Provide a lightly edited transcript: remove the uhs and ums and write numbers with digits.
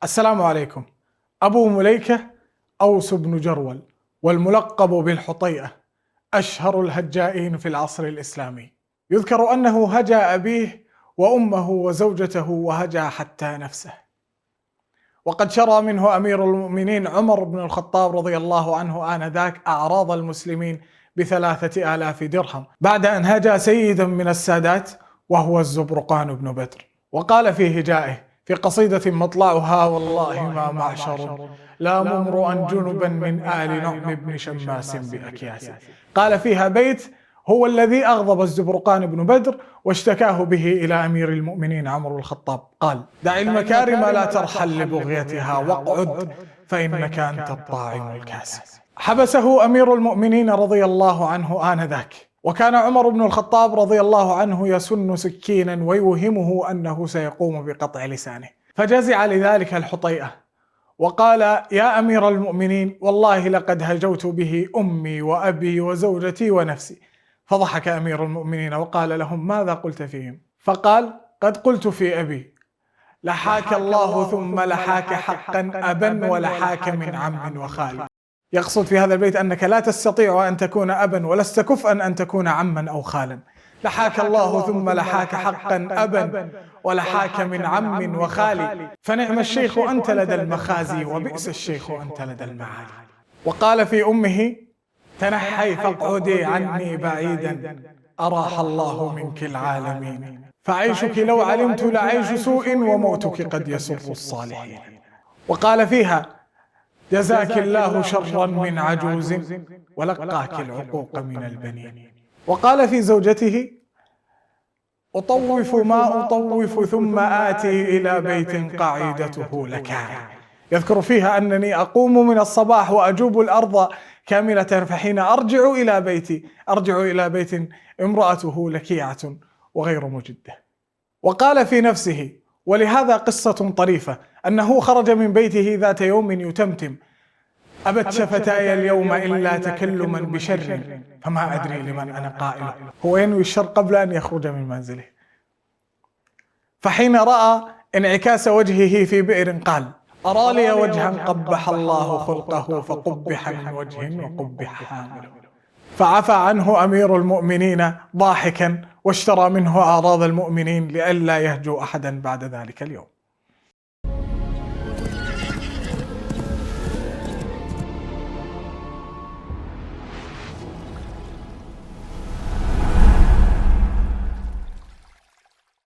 السلام عليكم. أبو مليكة أوس بن جرول، والملقب بالحطيئة، أشهر الهجائين في العصر الإسلامي. يذكر أنه هجا أبيه وأمه وزوجته وهجا حتى نفسه. وقد شرى منه أمير المؤمنين عمر بن الخطاب رضي الله عنه آنذاك أعراض المسلمين ب3,000 درهم بعد أن هجا سيدا من السادات وهو الزبرقان بن بدر. وقال في هجائه في قصيدة مطلعها: والله ما معشر لا ممرؤا جنبا من آل نعم بن شماس بأكياس. قال فيها بيت هو الذي أغضب الزبرقان بن بدر واشتكاه به إلى أمير المؤمنين عمر الخطاب. قال: دع المكارم لا ترحل لبغيتها واقعد فإنك أنت الطاعم الكاسي. حبسه أمير المؤمنين رضي الله عنه آنذاك، وكان عمر بن الخطاب رضي الله عنه يسن سكينا ويوهمه أنه سيقوم بقطع لسانه، فجزع لذلك الحطيئة وقال: يا أمير المؤمنين، والله لقد هجوت به أمي وأبي وزوجتي ونفسي. فضحك أمير المؤمنين وقال لهم: ماذا قلت فيهم؟ فقال: قد قلت في أبي: لحاك الله ثم لحاك حقا أبا ولحاك من عم وخال. يقصد في هذا البيت أنك لا تستطيع أن تكون أبا ولست كفءا أن تكون عما أو خالا. لحاك الله ثم لحاك حقا أبا ولحاك من عم وخال، فنعم الشيخ أنت لدى المخازي وبئس الشيخ أنت لدى المعالي. وقال في أمه: تنحي فاقعدي عني بعيدا أراح الله منك العالمين، فعيشك لو علمت لعيش سوء وموتك قد يسر الصالحين. وقال فيها: جزاك الله شرا من عجوز ولقاك العقوق من البنين. وقال في زوجته: أطوف ما أطوف ثم آتي إلى بيت قاعدته لكاع. يذكر فيها أنني أقوم من الصباح وأجوب الأرض كاملة، فحين أرجع إلى بيت امرأته لكيعة وغير مجدة. وقال في نفسه، ولهذا قصة طريفة، أنه خرج من بيته ذات يوم يتمتم: أبت شفتاي اليوم إلا تكلما بشر فما أدري لمن أنا قائل. هو ينوي الشر قبل أن يخرج من منزله. فحين رأى انعكاس وجهه في بئر قال: أرى لي وجها قبح الله خلقه فقبح من وجه وقبح حامله. فعفى عنه أمير المؤمنين ضاحكا واشترى منه أعراض المؤمنين لئلا يهجو أحدا بعد ذلك اليوم.